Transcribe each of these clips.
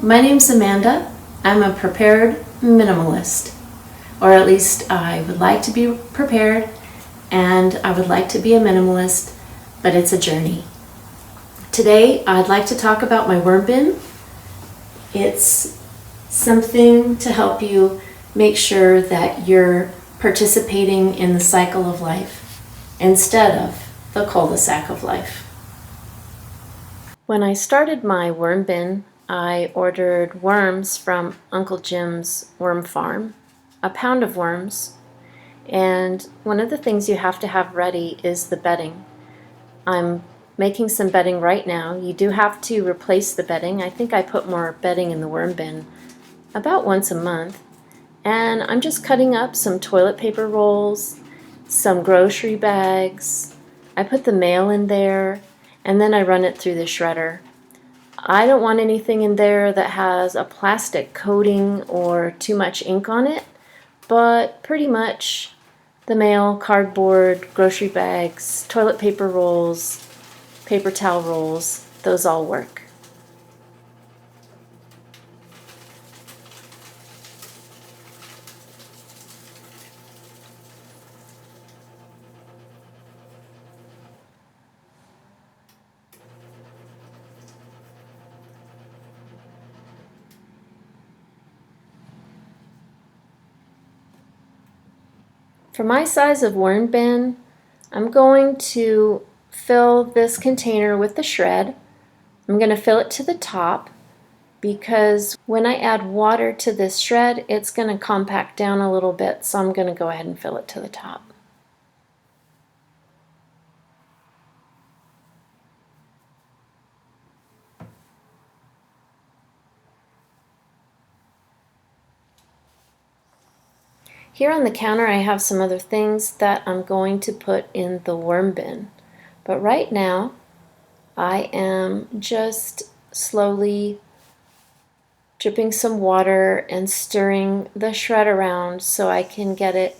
My name's Amanda. I'm a prepared minimalist, or at least I would like to be prepared and I would like to be a minimalist, but it's a journey. Today I'd like to talk about my worm bin. It's something to help you make sure that you're participating in the cycle of life instead of the cul-de-sac of life. When I started my worm bin, I ordered worms from Uncle Jim's Worm Farm, a pound of worms, and one of the things you have to have ready is the bedding. I'm making some bedding right now. You do have to replace the bedding. I think I put more bedding in the worm bin about once a month. And I'm just cutting up some toilet paper rolls, some grocery bags. I put the mail in there, and then I run it through the shredder. I don't want anything in there that has a plastic coating or too much ink on it, but pretty much the mail, cardboard, grocery bags, toilet paper rolls, paper towel rolls, those all work. For my size of worm bin, I'm going to fill this container with the shred. I'm going to fill it to the top because when I add water to this shred, it's going to compact down a little bit, so I'm going to go ahead and fill it to the top. Here on the counter I have some other things that I'm going to put in the worm bin. But right now I am just slowly dripping some water and stirring the shred around so I can get it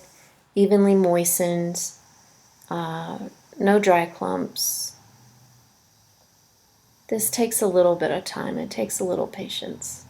evenly moistened, no dry clumps. This takes a little bit of time, it takes a little patience.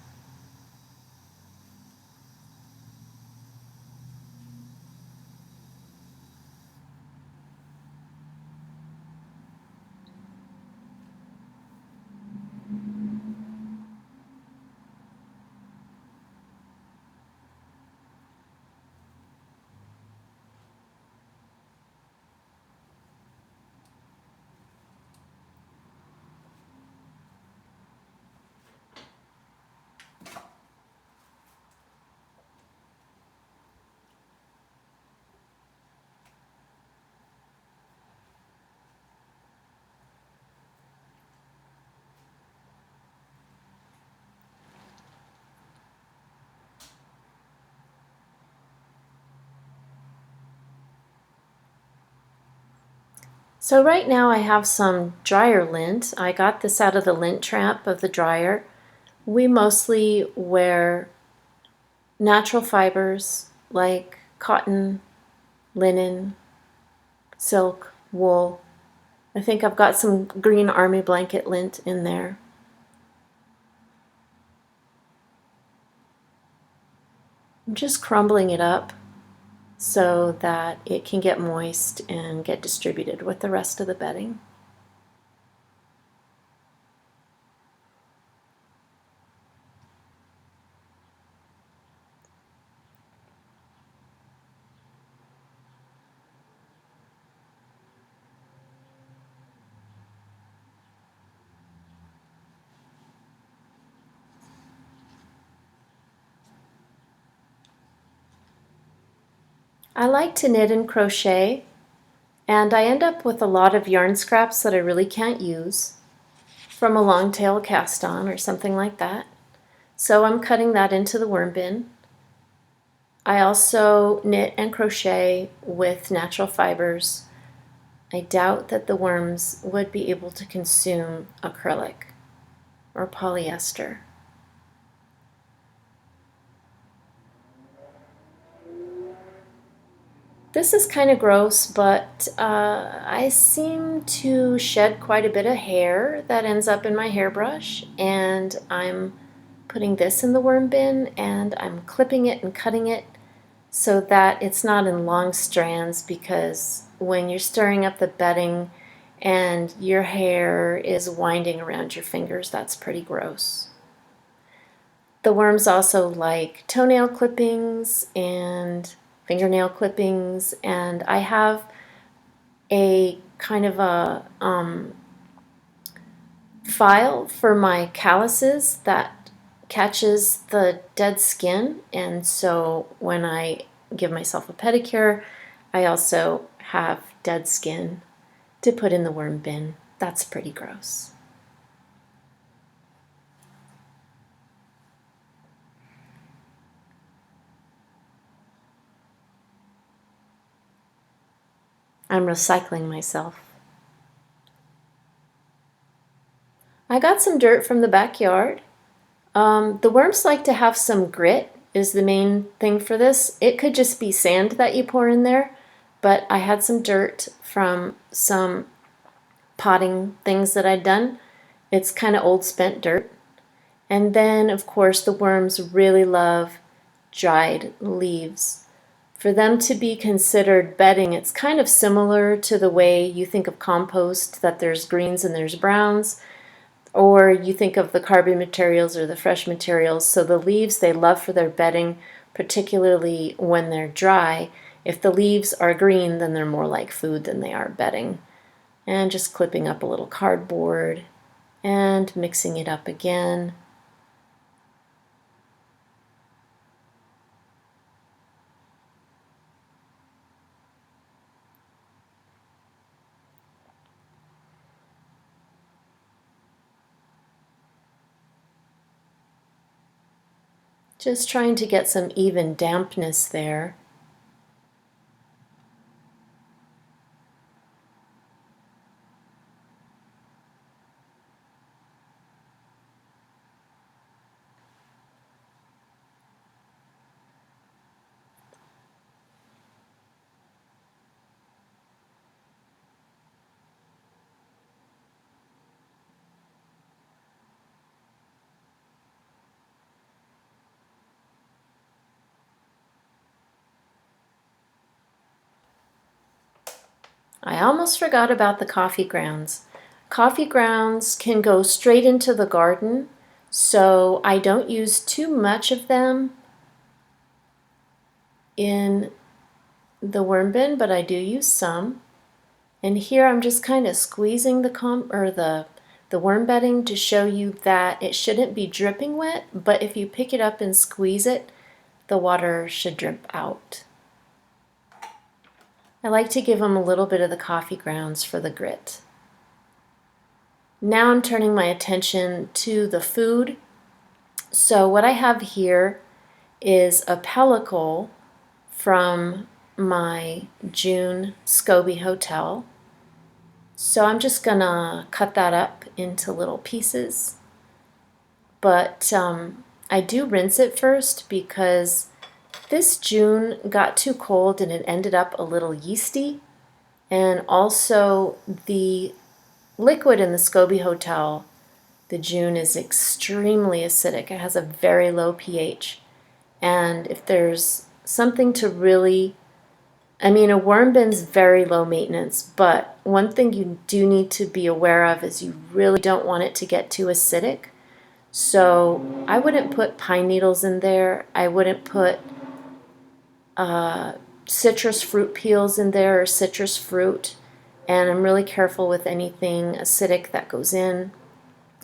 So right now I have some dryer lint. I got this out of the lint trap of the dryer. We mostly wear natural fibers like cotton, linen, silk, wool. I think I've got some green army blanket lint in there. I'm just crumbling it up so that it can get moist and get distributed with the rest of the bedding. I like to knit and crochet, and I end up with a lot of yarn scraps that I really can't use from a long tail cast on or something like that. So I'm cutting that into the worm bin. I also knit and crochet with natural fibers. I doubt that the worms would be able to consume acrylic or polyester. This is kind of gross, but I seem to shed quite a bit of hair that ends up in my hairbrush, and I'm putting this in the worm bin, and I'm clipping it and cutting it so that it's not in long strands, because when you're stirring up the bedding and your hair is winding around your fingers, that's pretty gross. The worms also like toenail clippings and fingernail clippings, and I have a kind of a file for my calluses that catches the dead skin, and so when I give myself a pedicure, I also have dead skin to put in the worm bin. That's pretty gross. I'm recycling myself. I got some dirt from the backyard. The worms like to have some grit is the main thing for this. It could just be sand that you pour in there, but I had some dirt from some potting things that I'd done. It's kind of old spent dirt. And then, of course, the worms really love dried leaves. For them to be considered bedding, it's kind of similar to the way you think of compost, that there's greens and there's browns, or you think of the carbon materials or the fresh materials. So the leaves they love for their bedding, particularly when they're dry. If the leaves are green, then they're more like food than they are bedding. And just clipping up a little cardboard and mixing it up again. Just trying to get some even dampness there. I almost forgot about the coffee grounds. Coffee grounds can go straight into the garden, so I don't use too much of them in the worm bin, but I do use some. And here I'm just kind of squeezing the worm bedding to show you that it shouldn't be dripping wet, but if you pick it up and squeeze it, the water should drip out. I like to give them a little bit of the coffee grounds for the grit. Now I'm turning my attention to the food. So what I have here is a pellicle from my June SCOBY hotel. So I'm just gonna cut that up into little pieces. But I do rinse it first because this June got too cold and it ended up a little yeasty. And also the liquid in the SCOBY hotel, the June, is extremely acidic. It has a very low pH. And if there's something to really, a worm bin's very low maintenance, but one thing you do need to be aware of is you really don't want it to get too acidic. So I wouldn't put pine needles in there. I wouldn't put citrus fruit peels in there or citrus fruit. And I'm really careful with anything acidic that goes in.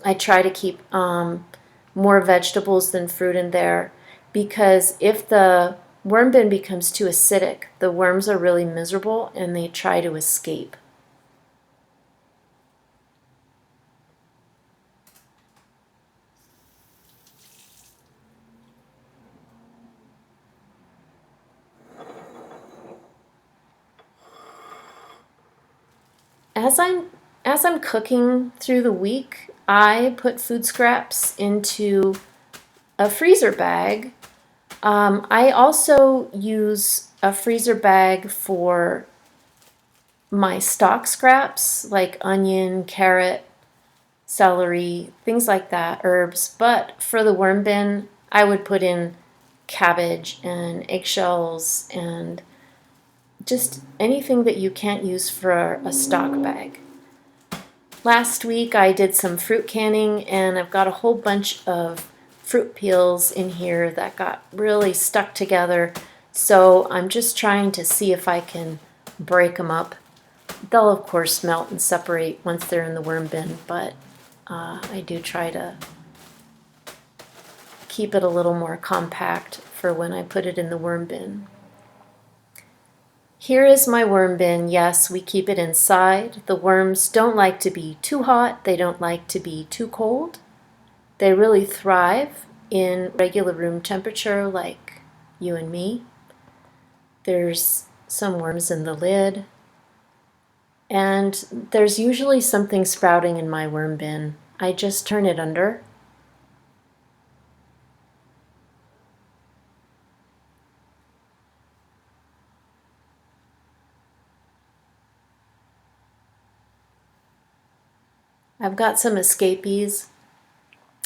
I try to keep more vegetables than fruit in there, because if the worm bin becomes too acidic, the worms are really miserable and they try to escape. As I'm cooking through the week, I put food scraps into a freezer bag. I also use a freezer bag for my stock scraps, like onion, carrot, celery, things like that, herbs. But for the worm bin, I would put in cabbage and eggshells and just anything that you can't use for a stock bag. Last week I did some fruit canning, and I've got a whole bunch of fruit peels in here that got really stuck together. So I'm just trying to see if I can break them up. They'll of course melt and separate once they're in the worm bin, but I do try to keep it a little more compact for when I put it in the worm bin. Here is my worm bin. Yes, we keep it inside. The worms don't like to be too hot. They don't like to be too cold. They really thrive in regular room temperature like you and me. There's some worms in the lid. And there's usually something sprouting in my worm bin. I just turn it under. I've got some escapees.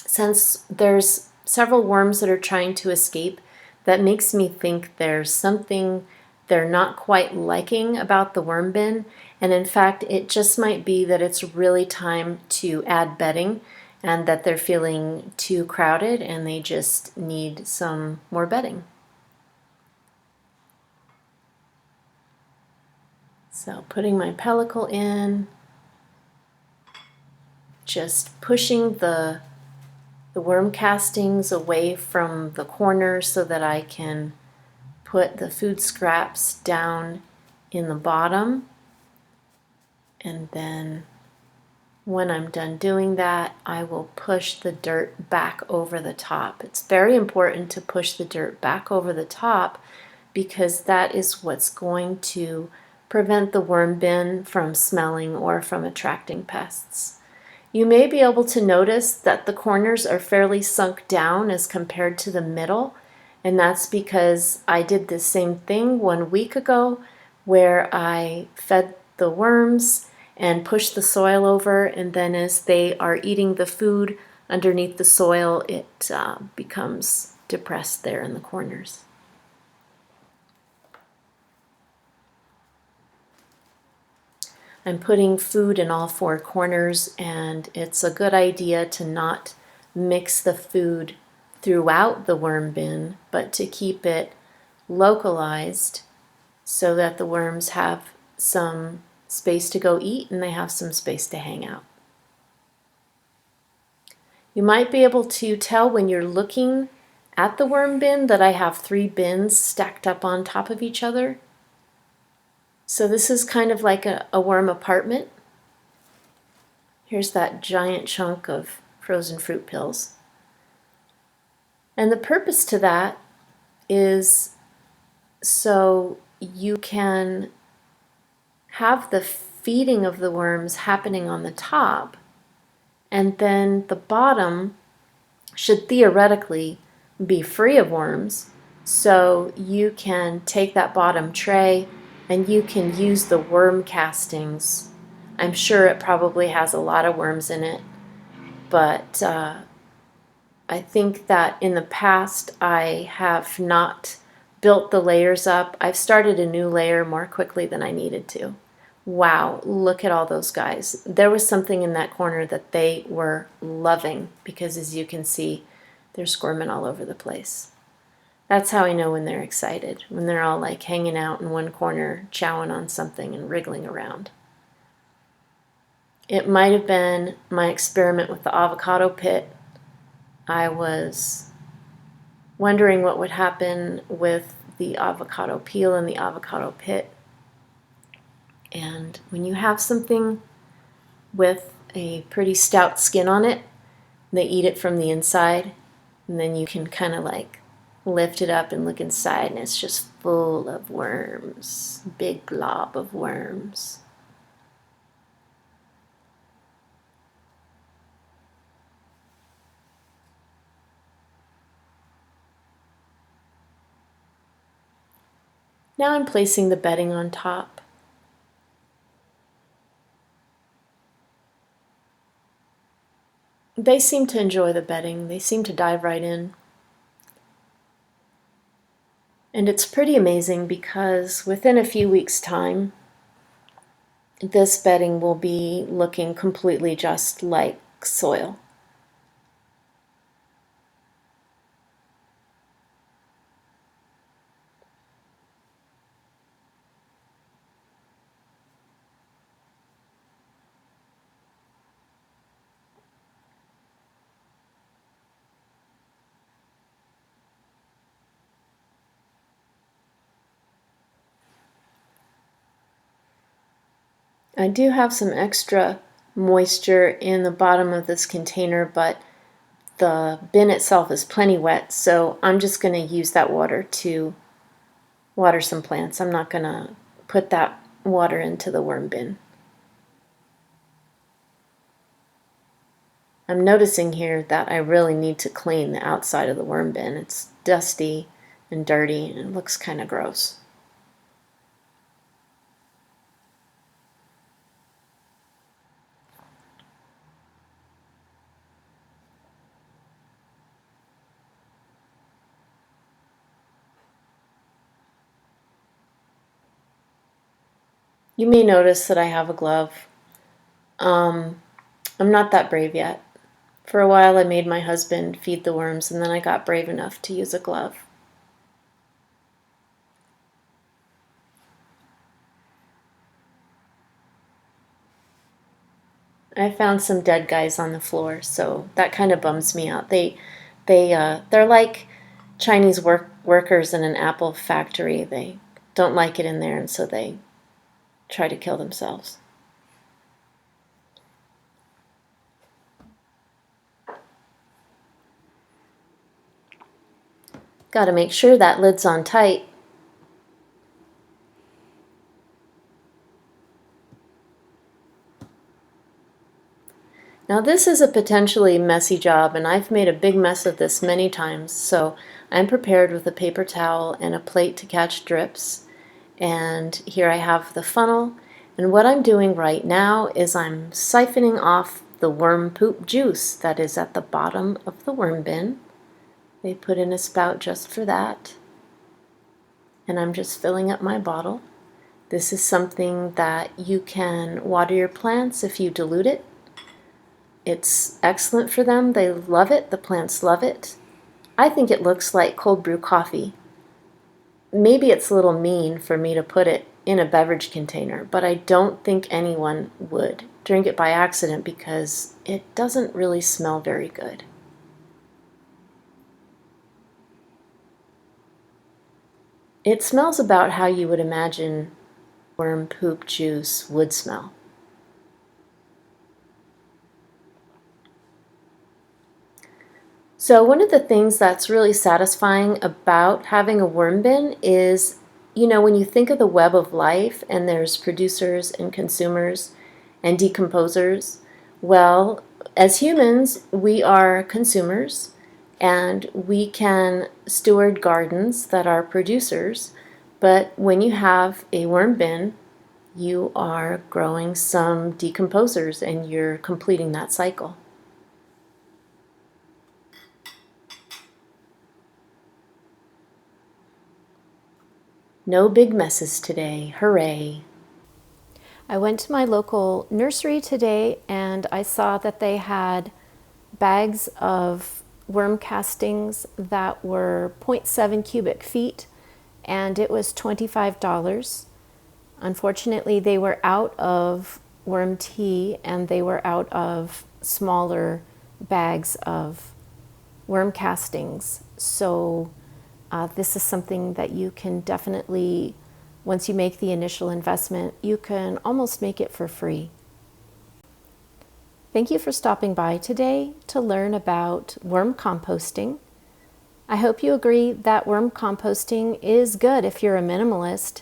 Since there's several worms that are trying to escape, that makes me think there's something they're not quite liking about the worm bin. And in fact, it just might be that it's really time to add bedding and that they're feeling too crowded and they just need some more bedding. So putting my pellicle in, just pushing the worm castings away from the corners so that I can put the food scraps down in the bottom. And then when I'm done doing that, I will push the dirt back over the top. It's very important to push the dirt back over the top because that is what's going to prevent the worm bin from smelling or from attracting pests. You may be able to notice that the corners are fairly sunk down as compared to the middle, and that's because I did the same thing 1 week ago where I fed the worms and pushed the soil over, and then as they are eating the food underneath the soil, it becomes depressed there in the corners. I'm putting food in all 4 corners, and it's a good idea to not mix the food throughout the worm bin, but to keep it localized so that the worms have some space to go eat and they have some space to hang out. You might be able to tell when you're looking at the worm bin that I have 3 bins stacked up on top of each other. So this is kind of like a worm apartment. Here's that giant chunk of frozen fruit peels. And the purpose to that is so you can have the feeding of the worms happening on the top, and then the bottom should theoretically be free of worms, so you can take that bottom tray and you can use the worm castings. I'm sure it probably has a lot of worms in it, but I think that in the past I have not built the layers up. I've started a new layer more quickly than I needed to. Wow, look at all those guys. There was something in that corner that they were loving because, as you can see, they're squirming all over the place. That's how I know when they're excited, when they're all like hanging out in one corner, chowing on something and wriggling around. It might have been my experiment with the avocado pit. I was wondering what would happen with the avocado peel and the avocado pit. And when you have something with a pretty stout skin on it, they eat it from the inside, and then you can kind of like lift it up and look inside, and it's just full of worms, big glob of worms. Now I'm placing the bedding on top. They seem to enjoy the bedding. They seem to dive right in. And it's pretty amazing because within a few weeks' time, this bedding will be looking completely just like soil. I do have some extra moisture in the bottom of this container, but the bin itself is plenty wet, so I'm just going to use that water to water some plants. I'm not going to put that water into the worm bin. I'm noticing here that I really need to clean the outside of the worm bin. It's dusty and dirty and it looks kind of gross. You may notice that I have a glove. I'm not that brave yet. For a while I made my husband feed the worms, and then I got brave enough to use a glove. I found some dead guys on the floor, so that kind of bums me out. They're like Chinese workers in an apple factory. They don't like it in there, and so they try to kill themselves. Got to make sure that lid's on tight. Now this is a potentially messy job, and I've made a big mess of this many times, so I'm prepared with a paper towel and a plate to catch drips. And here I have the funnel, and what I'm doing right now is I'm siphoning off the worm poop juice that is at the bottom of the worm bin. They put in a spout just for that. And I'm just filling up my bottle. This is something that you can water your plants if you dilute it. It's excellent for them. They love it. The plants love it. I think it looks like cold brew coffee. Maybe it's a little mean for me to put it in a beverage container, but I don't think anyone would drink it by accident because it doesn't really smell very good. It smells about how you would imagine worm poop juice would smell. So one of the things that's really satisfying about having a worm bin is, when you think of the web of life and there's producers and consumers and decomposers, well, as humans, we are consumers and we can steward gardens that are producers, but when you have a worm bin, you are growing some decomposers and you're completing that cycle. No big messes today, hooray. I went to my local nursery today and I saw that they had bags of worm castings that were 0.7 cubic feet, and it was $25. Unfortunately, they were out of worm tea and they were out of smaller bags of worm castings. So this is something that you can definitely, once you make the initial investment, you can almost make it for free. Thank you for stopping by today to learn about worm composting. I hope you agree that worm composting is good if you're a minimalist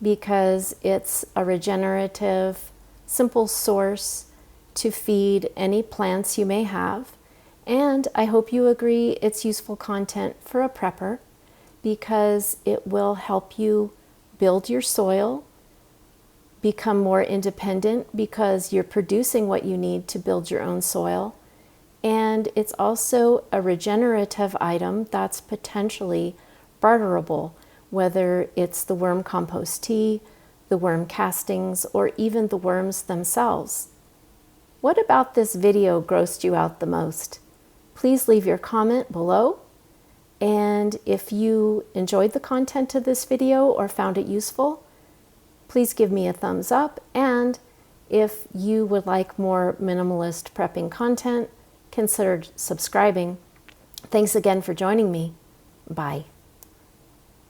because it's a regenerative, simple source to feed any plants you may have. And I hope you agree it's useful content for a prepper because it will help you build your soil, become more independent because you're producing what you need to build your own soil, and it's also a regenerative item that's potentially barterable, whether it's the worm compost tea, the worm castings, or even the worms themselves. What about this video grossed you out the most? Please leave your comment below. And if you enjoyed the content of this video or found it useful, please give me a thumbs up. And if you would like more minimalist prepping content, consider subscribing. Thanks again for joining me. Bye.